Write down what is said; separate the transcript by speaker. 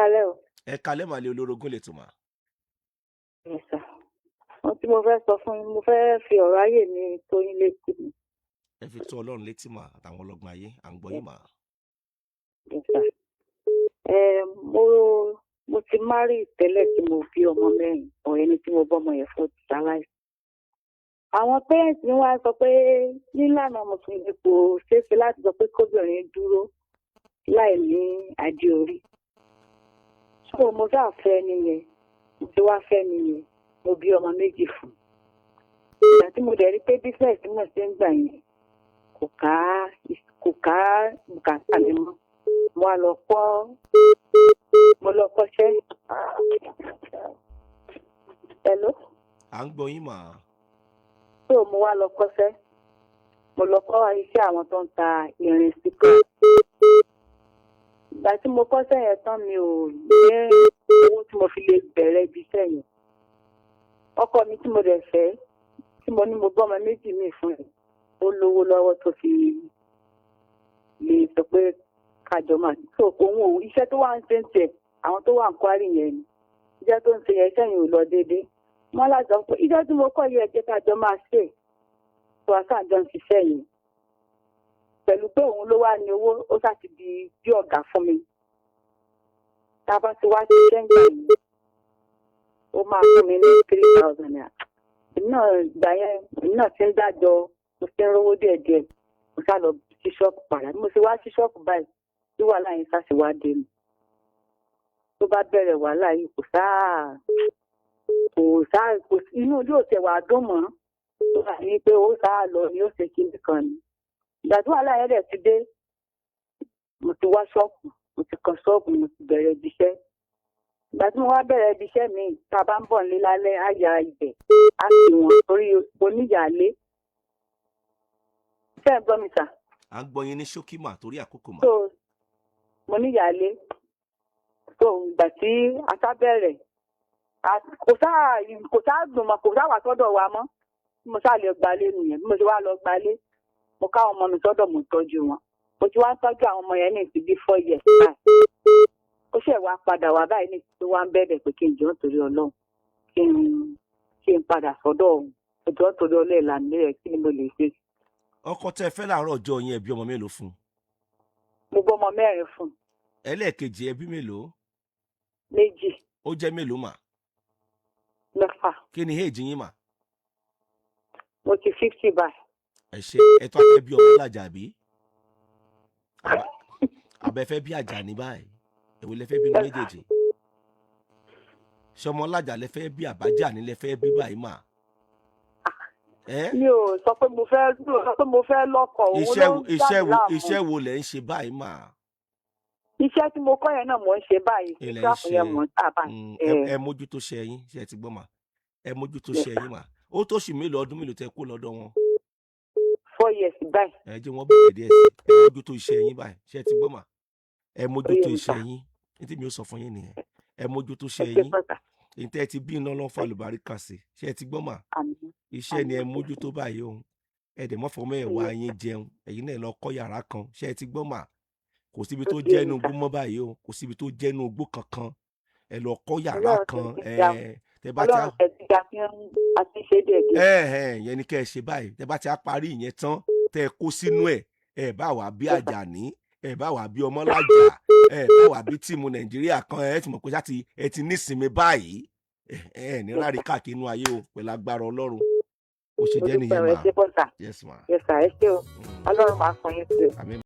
Speaker 1: kalẹ́ o.
Speaker 2: Ẹ kalẹ́ màá lé olórogún lè tún mà.
Speaker 1: Yes, sir. Ohun tí mo fẹ́ sọ fún yín, mo fẹ́ fi ọ̀rọ̀ ayé mi tó yín létí mi.
Speaker 2: Ẹ fi tó Ọlọ́run létí mà àtàwọn ọlọ́gbọ́n ayé à ń gbọ́ yín mà.
Speaker 1: Yes, sir. Mo ti márì tẹ́lẹ̀ tí mo bí ọmọ mẹ́rin, ọ̀rẹ́ ni tí mo bọ́mọ yẹn fún ti ṣaláì. Àwọn pẹ́rẹ́ǹtì ni wọ́n á sọ pé nílànà mùsùlùmí kò ṣeéṣe láti sọ pé kóbìnrin dúró láì ní adé orí. So mo sáà fẹ́ nìyẹn, mo ti wá fẹ́ nìyẹn, mo bí ọmọ méjì fún. Ìgbà tí mo dẹ̀ rí pé bísẹ̀sì mo ṣe ń gbà yẹn kò ká bùkátà mi mọ́. Mo lọ kọ́ṣẹ́. Hello?
Speaker 2: À ń gbọ́ yín mà.
Speaker 1: So mo wá lọ kọ́ṣẹ́. Mo lọ kọ́ iṣẹ́ àwọn tó ń ta irin síkọ̀. Ìgbà tí mo kọ́ṣẹ́ yẹn tán mi ò ní owó tí mo fi lè bẹ̀rẹ̀ ibi iṣẹ́ yẹn. Ọkọ mi tí mo dẹ̀ fẹ́, tí mo ní mo bọ́ ọmọ méjì mi fún ẹ̀, ó lówó lọ́wọ́ tó fi lè sọ pé kájọ máa so òun ò iṣẹ́ tó wà ń ṣe ń tẹ̀ àwọn tó wà ń kwárì yẹn ni iṣẹ́ tó ń ṣe yẹn iṣẹ́ yẹn ò lọ déédéé. Wọ́n lájọ pé iṣẹ́ tí mo kọ́ yẹ ẹ̀jẹ̀ kájọ máa ṣe tó àṣàjọ ń ṣiṣẹ́ yẹn pẹ̀lú pé òun ló wà ní owó ó ṣàti di bí ọ̀gá fún mi. Tá a bá ti wá ṣiṣẹ́ ń gbà yẹn ó máa fún mi ní 3,000 naira. Èmi náà ti ń dájọ́ mo ti ń rówó díẹ̀díẹ̀ mo sá lọ sí ṣọ́ọ̀bù padà mo ti wá sí ṣọ́ọ̀bù báyìí tí wàhálà yẹn sáà sì wá dé mi. Tó bá bẹ̀rẹ̀ wàhálà yìí kò inú ojú òtẹ̀ wà dùn mọ́ tó wà ní pé ó sáà lọ ni ó ṣe kíní kan ni. Ìgbà tí wàhálà yẹn dẹ̀ ti dé mo ti wá ṣọ́ọ̀bù mo ti kan ṣọ́ọ̀bù mo ti bẹ̀rẹ̀ ibi iṣẹ́. Ìgbà tí mo wá bẹ̀rẹ̀ ibi iṣẹ́ mi tá a bá ń bọ̀ nílé lálẹ́ àyà ibẹ̀ á sì wọ́n torí oníyàálé. Ṣé ẹ gbọ́ mi sà?
Speaker 2: À ń gbọ́ yín ní ṣókí mà torí àkókò mà.
Speaker 1: So mo níyàálé so ìgbà tí a sá bẹ̀rẹ̀ kò sáà dùn mọ́ kò sáà wà sọ́dọ̀ wa mọ́ mo sáà lè gbalé nìyẹn bí mo ti wá lọ gbalé mo káwọn ọmọ mi sọ́dọ̀ mo tọ́jú wọn mo ti wá ń tọ́jú àwọn ọmọ yẹn ní ìsìn bí 4 years báyìí. Ó ṣe wá padà wá báyìí ní ìsìn tó wá ń bẹ̀rẹ̀ pé kí n jọ nítorí Ọlọ́run kí n padà sọ́dọ̀ òun ẹjọ́ nítorí Ọlọ́run ìlànà rẹ̀ kí ni mo lè ṣe.
Speaker 2: Ọkọ tẹ fẹ́ láàárọ̀ ọjọ́ yẹn ẹbí ọmọ mélòó fún?
Speaker 1: Mo gbọ́ ọmọ 4 fún.
Speaker 2: Ẹlẹ́ẹ̀kejì ẹbí mélòó?
Speaker 1: 2.
Speaker 2: Ó jẹ́ mélòó mà?
Speaker 1: 6.
Speaker 2: Kí ni èjì yín mà?
Speaker 1: Mo ti 50 báyìí.
Speaker 2: Ẹ ṣe ẹ tó afẹ́ bí ọmọ lájà bí? Àbẹ̀fẹ́ bí àjà ní báyìí èwo lẹ fẹ́ bí méjèèjì? Ṣé ọmọ lájà lẹ fẹ́ bí àbájá ní lẹ fẹ́ bí báyìí mà?
Speaker 1: Mi ò sọ pé mo fẹ́ lọ́kọ òun ló ń jáde láàmú.
Speaker 2: Iṣẹ́ wo lẹ ń ṣe báyìí mà?
Speaker 1: Iṣẹ́ tí mo kọ́ yẹn náà mò ń ṣe báyìí.
Speaker 2: Ẹ mójútó ṣe yín ṣe ẹ ti gbọ́ mà? Ẹ mójútó ṣe yín mà? Ó tó ṣì mélòó ọdún mélòó tẹ kó lọ́dọ̀ wọn?
Speaker 1: 4 years báyìí.
Speaker 2: Ẹ jẹ́ wọ́n bẹ̀rẹ̀ díẹ̀ sí ẹ mójútó iṣẹ́ yín báyìí ṣe ẹ ti gbọ́ mà? Ẹ mójútó iṣẹ́ yín ní tí mi ò sọ fún yín nìyẹn. Ẹ mójútó ṣe yín ìtẹ́ ti bí iná lọ́n fa àlùbáríkà sí ṣe ẹ ti gbọ́ mà? Iṣẹ́ ni ẹ mójútó báyìí o. Ẹ dẹ̀ mọ́ fọmọ ẹ̀wà yín jẹun ẹ̀yin náà lọ kọ́ yàrá kan ṣe ẹ ti gbọ́ mà? Kò síbi tó jẹ́ inú igbó mọ́ báyìí o kò síbi tó jẹ́ inú igbó kankan ẹ lọ kọ́ yàrá kan tẹ bá ti yẹn ni kẹ́ ẹ ṣe báyìí tẹ bá ti á parí ìyẹn tán tẹ kó sínú ẹ bá wà bí Àjàní ẹ bá wà bí Ọmọlájà ẹ bá wà bí tíìmù Nàìjíríà kan ẹ ti mọ̀ pé láti ẹ ti nísinmi báyìí ẹ ní rárí káàkiri inú ayé o pẹ̀lú agbára Ọlọ́run ó ṣe jẹ́ nìyẹn mà.
Speaker 1: Yes ma. Yes sir ẹ ṣé o Ọlọ́run máa fún yín sí o.